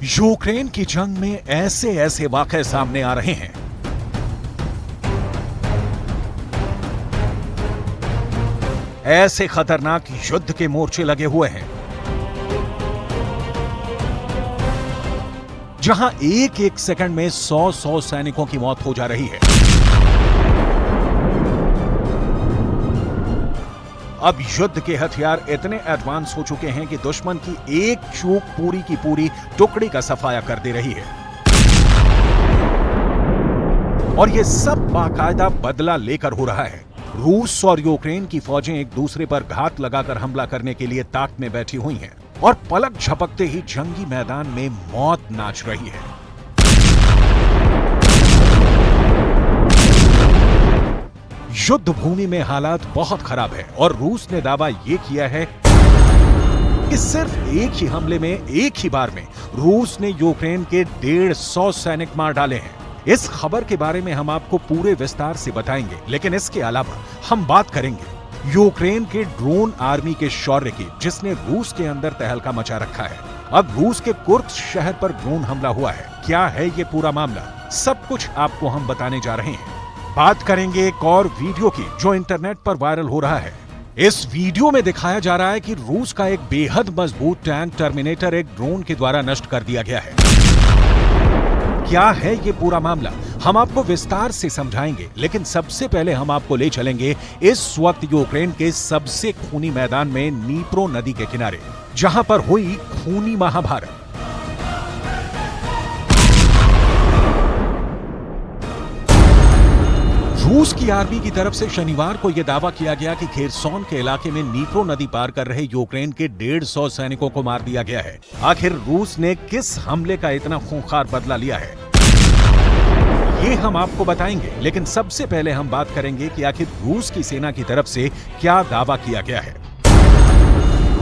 Ukraine की जंग में ऐसे ऐसे वाकये सामने आ रहे हैं ऐसे खतरनाक युद्ध के मोर्चे लगे हुए हैं जहां एक एक सेकंड में 100 सैनिकों की मौत हो जा रही है। अब युद्ध के हथियार इतने एडवांस हो चुके हैं कि दुश्मन की एक चूक पूरी की पूरी टुकड़ी का सफाया कर दे रही है और यह सब बाकायदा बदला लेकर हो रहा है। रूस और यूक्रेन की फौजें एक दूसरे पर घात लगाकर हमला करने के लिए ताक में बैठी हुई हैं और पलक झपकते ही जंगी मैदान में मौत नाच रही है। युद्ध भूमि में हालात बहुत खराब है और रूस ने दावा यह किया है कि सिर्फ एक ही हमले में एक ही बार में रूस ने यूक्रेन के 150 सैनिक मार डाले हैं। इस खबर के बारे में हम आपको पूरे विस्तार से बताएंगे, लेकिन इसके अलावा हम बात करेंगे यूक्रेन के ड्रोन आर्मी के शौर्य की, जिसने रूस के अंदर तहलका मचा रखा है। अब रूस के कुर्स्क शहर पर ड्रोन हमला हुआ है। क्या है ये पूरा मामला, सब कुछ आपको हम बताने जा रहे हैं। बात करेंगे एक और वीडियो की जो इंटरनेट पर वायरल हो रहा है। इस वीडियो में दिखाया जा रहा है कि रूस का एक बेहद मजबूत टैंक टर्मिनेटर एक ड्रोन के द्वारा नष्ट कर दिया गया है। क्या है ये पूरा मामला, हम आपको विस्तार से समझाएंगे, लेकिन सबसे पहले हम आपको ले चलेंगे इस वक्त यूक्रेन के सबसे खूनी मैदान में, नीप्रो नदी के किनारे, जहां पर हुई खूनी महाभारत। रूस की आर्मी की तरफ से शनिवार को यह दावा किया गया कि खेरसोन के इलाके में नीप्रो नदी पार कर रहे यूक्रेन के 150 सैनिकों को मार दिया गया है। आखिर रूस ने किस हमले का इतना खूंखार बदला लिया है, ये हम आपको बताएंगे, लेकिन सबसे पहले हम बात करेंगे कि आखिर रूस की सेना की तरफ से क्या दावा किया गया है।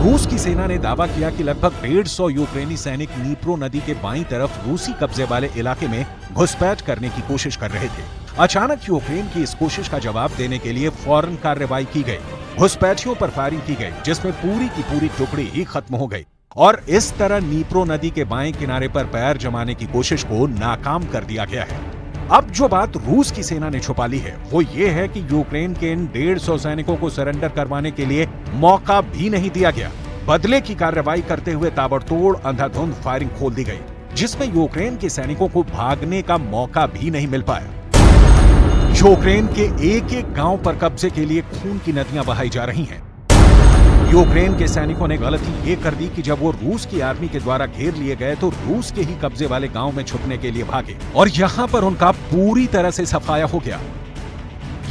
रूस की सेना ने दावा किया कि लगभग 150 यूक्रेनी सैनिक नीप्रो नदी के बाईं तरफ रूसी कब्जे वाले इलाके में घुसपैठ करने की कोशिश कर रहे थे। अचानक यूक्रेन की इस कोशिश का जवाब देने के लिए फौरन कार्रवाई की गई। घुसपैठियों पर फायरिंग की गई, जिसमें पूरी की पूरी टुकड़ी ही खत्म हो गई और इस तरह नीप्रो नदी के बाएं किनारे पर पैर जमाने की कोशिश को नाकाम कर दिया गया है। अब जो बात रूस की सेना ने छुपा ली है वो ये है कि यूक्रेन के इन 150 सैनिकों को सरेंडर करवाने के लिए मौका भी नहीं दिया गया। बदले की कार्रवाई करते हुए ताबड़तोड़ अंधाधुंध फायरिंग खोल दी गई, जिसमें यूक्रेन के सैनिकों को भागने का मौका भी नहीं मिल पाया। यूक्रेन के एक एक गांव पर कब्जे के लिए खून की नदियां बहाई जा रही हैं। यूक्रेन के सैनिकों ने गलती ये कर दी कि जब वो रूस की आर्मी के द्वारा घेर लिए गए तो रूस के ही कब्जे वाले गांव में छुपने के लिए भागे और यहां पर उनका पूरी तरह से सफाया हो गया।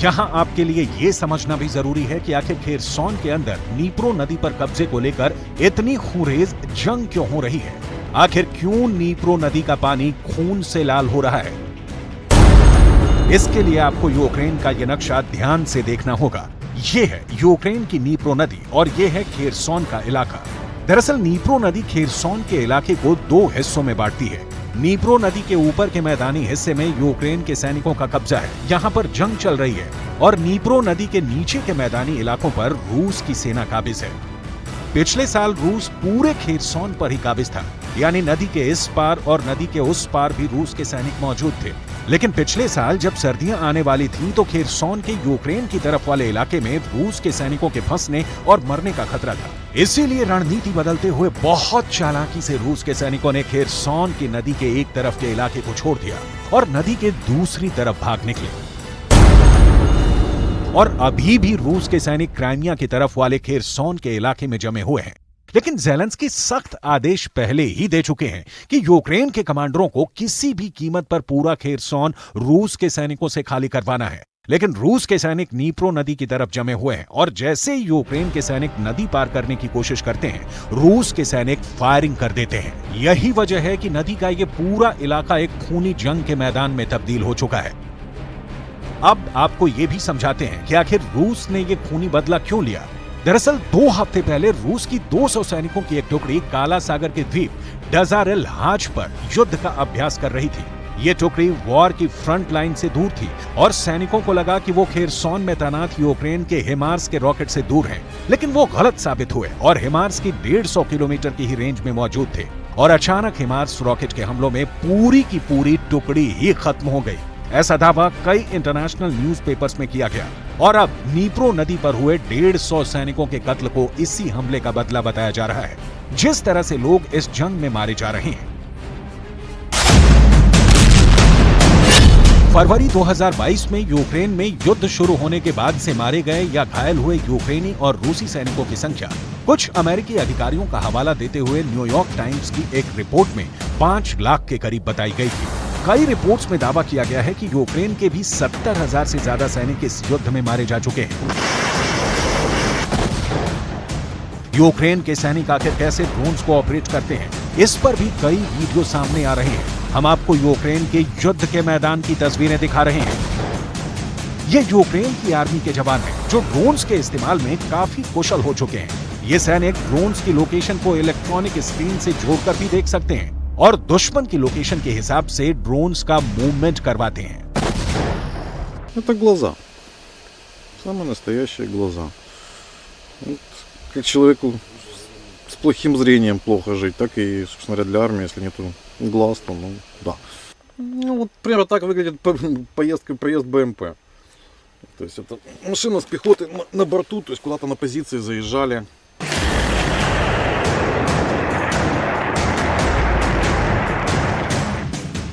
यहां आपके लिए ये समझना भी जरूरी है कि आखिर खेरसोन के अंदर नीप्रो नदी पर कब्जे को लेकर इतनी खूंरेज जंग क्यों हो रही है। आखिर क्यों नीप्रो नदी का पानी खून से लाल हो रहा है, इसके लिए आपको यूक्रेन का यह नक्शा ध्यान से देखना होगा। ये है यूक्रेन की नीप्रो नदी और ये है खेरसोन का इलाका। दरअसल नीप्रो नदी खेरसोन के इलाके को दो हिस्सों में बांटती है। नीप्रो नदी के ऊपर के मैदानी हिस्से में यूक्रेन के सैनिकों का कब्जा है, यहाँ पर जंग चल रही है, और नीप्रो नदी के नीचे के मैदानी इलाकों पर रूस की सेना काबिज है। पिछले साल रूस पूरे खेरसोन पर ही काबिज था, यानी नदी के इस पार और नदी के उस पार भी रूस के सैनिक मौजूद थे। लेकिन पिछले साल जब सर्दियां आने वाली थीं तो खेरसोन के यूक्रेन की तरफ वाले इलाके में रूस के सैनिकों के फंसने और मरने का खतरा था। इसीलिए रणनीति बदलते हुए बहुत चालाकी से रूस के सैनिकों ने खेरसोन की नदी के एक तरफ के इलाके को छोड़ दिया और नदी के दूसरी तरफ भाग निकले। और अभी भी रूस के सैनिक क्राइमिया की तरफ वाले खेरसोन के इलाके में जमे हुए हैं। लेकिन ज़ेलेंस्की सख्त आदेश पहले ही दे चुके हैं कि यूक्रेन के कमांडरों को किसी भी कीमत पर पूरा खेरसोन रूस के सैनिकों से खाली करवाना है। लेकिन रूस के सैनिक नीप्रो नदी की तरफ जमे हुए हैं और जैसे ही यूक्रेन के सैनिक नदी पार करने की कोशिश करते हैं, रूस के सैनिक फायरिंग कर देते हैं। यही वजह है कि नदी का ये पूरा इलाका एक खूनी जंग के मैदान में तब्दील हो चुका है। अब आपको ये भी समझाते हैं कि आखिर रूस ने ये खूनी बदला क्यों लिया। दरअसल 2 हफ्ते पहले रूस की 200 सैनिकों की एक टुकड़ी काला सागर के द्वीप डजारेल हाज पर युद्ध का अभ्यास कर रही थी। ये टुकड़ी वॉर की फ्रंट लाइन से दूर थी और सैनिकों को लगा कि वो खेरसोन में तैनात यूक्रेन के हिमार्स के रॉकेट से दूर हैं, लेकिन वो गलत साबित हुए और हिमार्स की 150 किलोमीटर की ही रेंज में मौजूद थे। और अचानक हिमार्स रॉकेट के हमलों में पूरी की पूरी टुकड़ी ही खत्म हो गई। ऐसा दावा कई इंटरनेशनल न्यूज़पेपर्स में किया गया और अब नीप्रो नदी पर हुए 150 सैनिकों के कत्ल को इसी हमले का बदला बताया जा रहा है। जिस तरह से लोग इस जंग में मारे जा रहे हैं। फरवरी 2022 में यूक्रेन में युद्ध शुरू होने के बाद से मारे गए या घायल हुए यूक्रेनी और रूसी सैनिकों की संख्या कुछ अमेरिकी अधिकारियों का हवाला देते हुए न्यूयॉर्क टाइम्स की एक रिपोर्ट में 5 लाख के करीब बताई गई थी। कई रिपोर्ट्स में दावा किया गया है कि यूक्रेन के भी 70,000 से ज्यादा सैनिक इस युद्ध में मारे जा चुके हैं। यूक्रेन के सैनिक आखिर कैसे ड्रोन्स को ऑपरेट करते हैं, इस पर भी कई वीडियो सामने आ रहे हैं। हम आपको यूक्रेन के युद्ध के मैदान की तस्वीरें दिखा रहे हैं। ये यूक्रेन की आर्मी के जवान हैं जो ड्रोन्स के इस्तेमाल में काफी कुशल हो चुके हैं। ये सैनिक ड्रोन्स की लोकेशन को इलेक्ट्रॉनिक स्क्रीन से जोड़कर भी देख सकते हैं और दुश्मन की लोकेशन के हिसाब से ड्रोन्स का मूवमेंट करवाते हैं। Это глаза. Самые настоящие глаза. Вот, как человеку с плохим зрением плохо жить, так и, собственно говоря, для армии, если нету глаз, то, ну, да. Ну, вот примерно так выглядит проезд БМП. То есть это машина с пехотой на борту, то есть куда-то на позиции заезжали.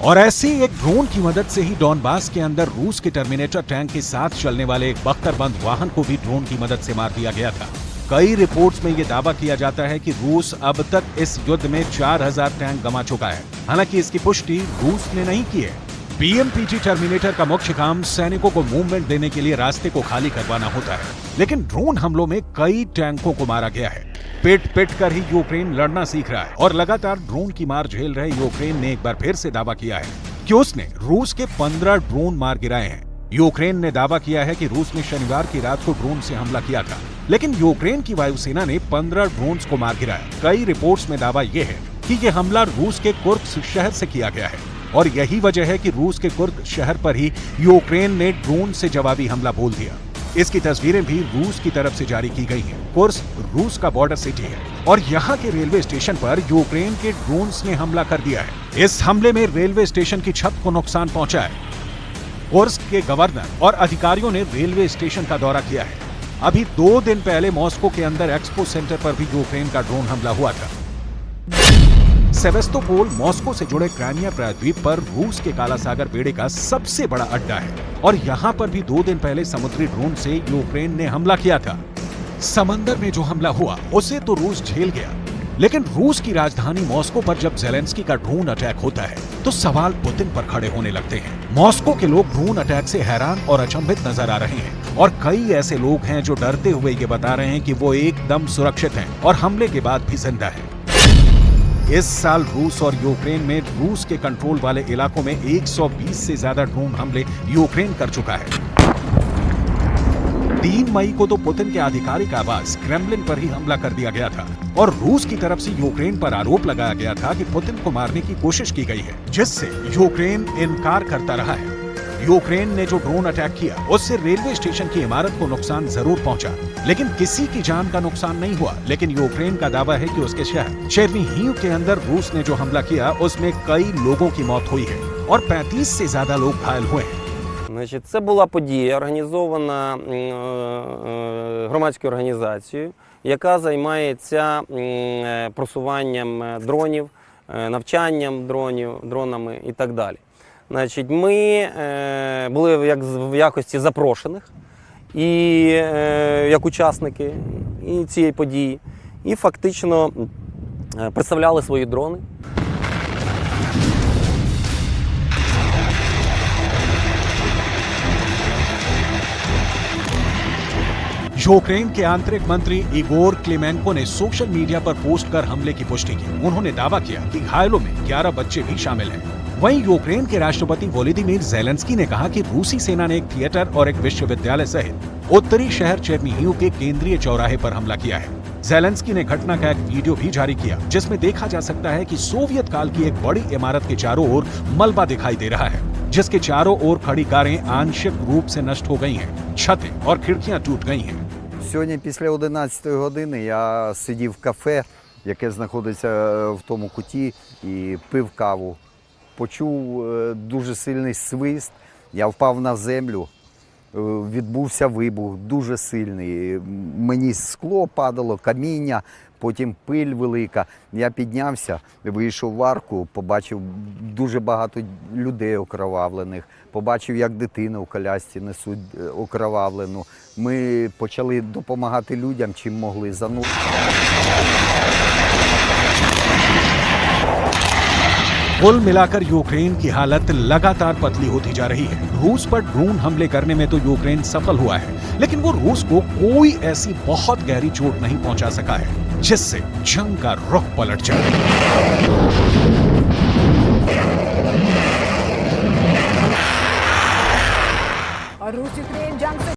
और ऐसे एक ड्रोन की मदद से ही डॉनबास के अंदर रूस के टर्मिनेटर टैंक के साथ चलने वाले एक बख्तरबंद वाहन को भी ड्रोन की मदद से मार दिया गया था। कई रिपोर्ट्स में यह दावा किया जाता है कि रूस अब तक इस युद्ध में 4000 टैंक गंवा चुका है। हालांकि इसकी पुष्टि रूस ने नहीं की है। BMPG टर्मिनेटर का मुख्य काम सैनिकों को मूवमेंट देने के लिए रास्ते को खाली करवाना होता है, लेकिन ड्रोन हमलों में कई टैंकों को मारा गया है। पिट कर ही यूक्रेन लड़ना सीख रहा है और लगातार ड्रोन की मार झेल रहे यूक्रेन ने एक बार फिर से दावा किया है कि उसने रूस के 15 ड्रोन मार गिराए हैं। यूक्रेन ने दावा किया है कि रूस ने शनिवार की रात को ड्रोन से हमला किया था, लेकिन यूक्रेन की वायुसेना ने 15 ड्रोन्स को मार गिराया। कई रिपोर्ट्स में दावा यह है कि यह हमला रूस के कुर्स्क शहर से किया गया है और यही वजह है कि रूस के कुर्स्क शहर पर ही यूक्रेन ने ड्रोन से जवाबी हमला बोल दिया। इसकी तस्वीरें भी रूस की तरफ से जारी की गई हैं। कुर्स्क रूस का बॉर्डर सिटी है और यहाँ के रेलवे स्टेशन पर यूक्रेन के ड्रोन्स ने हमला कर दिया है। इस हमले में रेलवे स्टेशन की छत को नुकसान पहुंचा है। कुर्स्क के गवर्नर और अधिकारियों ने रेलवे स्टेशन का दौरा किया है। अभी 2 दिन पहले मॉस्को के अंदर एक्सपो सेंटर पर भी यूक्रेन का ड्रोन हमला हुआ था। सेवेस्तोपोल मॉस्को से जुड़े क्राइमिया प्रायद्वीप पर रूस के काला सागर बेड़े का सबसे बड़ा अड्डा है और यहाँ पर भी 2 दिन पहले समुद्री ड्रोन से यूक्रेन ने हमला किया था। समंदर में जो हमला हुआ उसे तो रूस झेल गया, लेकिन रूस की राजधानी मॉस्को पर जब ज़ेलेंस्की का ड्रोन अटैक होता है तो सवाल पुतिन पर खड़े होने लगते हैं। मॉस्को के लोग ड्रोन अटैक से हैरान और अचंभित नजर आ रहे हैं और कई ऐसे लोग हैं जो डरते हुए ये बता रहे हैं कि वो एकदम सुरक्षित हैं और हमले के बाद भी जिंदा हैं। इस साल रूस और यूक्रेन में रूस के कंट्रोल वाले इलाकों में 120 से ज्यादा ड्रोन हमले यूक्रेन कर चुका है। 3 मई को तो पुतिन के आधिकारिक आवास क्रेमलिन पर ही हमला कर दिया गया था और रूस की तरफ से यूक्रेन पर आरोप लगाया गया था कि पुतिन को मारने की कोशिश की गई है, जिससे यूक्रेन इनकार करता रहा है। यूक्रेन ने जो ड्रोन अटैक किया उससे रेलवे स्टेशन की इमारत को नुकसान जरूर पहुंचा, लेकिन किसी की जान का नुकसान नहीं हुआ। लेकिन यूक्रेन का दावा है कि उसके शहर चेर्निहिव के अंदर रूस ने जो हमला किया उसमें कई लोगों की मौत हुई है और 35 से ज्यादा लोग घायल हुए हैं। Значить, це була подія, організована громадською організацією, яка займається просуванням дронів, навчанням дронами і так далі. Значить, ми були в якості запрошених і як учасники цієї події і фактично представляли свої дрони. यूक्रेन के आंतरिक मंत्री इगोर क्लेमेंको ने सोशल मीडिया पर पोस्ट कर हमले की पुष्टि की। उन्होंने दावा किया कि घायलों में 11 बच्चे भी शामिल हैं। वहीं यूक्रेन के राष्ट्रपति वोलोदिमीर ज़ेलेंस्की ने कहा कि रूसी सेना ने एक थिएटर और एक विश्वविद्यालय सहित उत्तरी शहर चेर्निहिव के केंद्रीय चौराहे पर हमला किया है। ज़ेलेंस्की ने घटना का एक वीडियो भी जारी किया, जिसमें देखा जा सकता है कि सोवियत काल की एक बड़ी इमारत के चारों ओर मलबा दिखाई दे रहा है, जिसके चारों ओर खड़ी कारें आंशिक रूप से नष्ट हो गई हैं, छतें और खिड़कियां टूट गई हैं। Сьогодні після 11 години я сидів в кафе яке знаходиться в тому куті, і пив каву. Почув дуже сильний свист, я впав на землю, відбувся вибух дуже сильний. Мені скло падало, каміння, потім пиль велика. Я піднявся, вийшов в арку, побачив дуже багато людей окровавлених, побачив, як дитину в колясці несуть окровавлену. Ми почали допомагати людям, чим могли. कुल मिलाकर यूक्रेन की हालत लगातार पतली होती जा रही है। रूस पर ड्रोन हमले करने में तो यूक्रेन सफल हुआ है, लेकिन वो रूस को कोई ऐसी बहुत गहरी चोट नहीं पहुंचा सका है जिससे जंग का रुख पलट जाए। और रूस यूक्रेन जंग से